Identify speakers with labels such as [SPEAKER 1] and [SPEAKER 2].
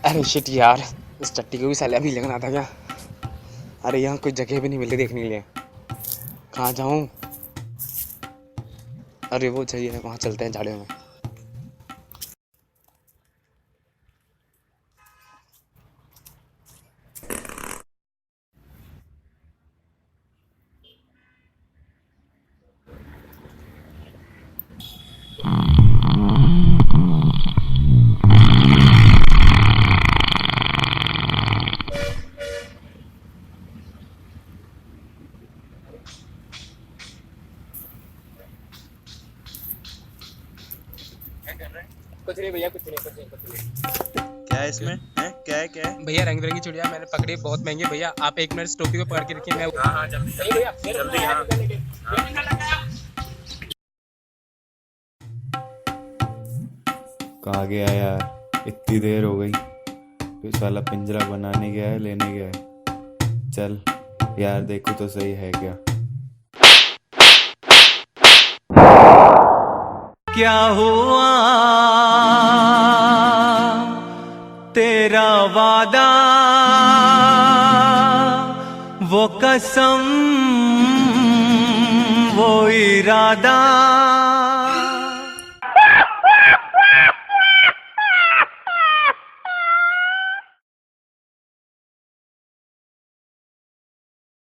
[SPEAKER 1] अरे शिट यार, इस टट्टी को भी साले अभी लगना था क्या। अरे यहाँ कोई जगह भी नहीं मिल रही देखने के लिए, कहाँ जाऊँ। अरे वो चाहिए, वहाँ चलते हैं झाड़ियों में। कुछ नहीं भैया, कुछ नहीं।
[SPEAKER 2] क्या है इसमें है? क्या है
[SPEAKER 1] भैया रंग बिरंगी चिड़िया मैंने पकड़ी, बहुत महंगी भैया। आप एक मिनट इस टोपी को पकड़ के रखिए, मैं
[SPEAKER 2] हाँ जल्दी
[SPEAKER 1] भैया
[SPEAKER 2] जल्दी। हाँ
[SPEAKER 3] कहाँ गया यार, इतनी देर हो गई। कोई साला पिंजरा बनाने गया है, लेने गया है। चल यार देखो तो सही है क्या। क्या हुआ तेरा वादा, वो कसम वो इरादा।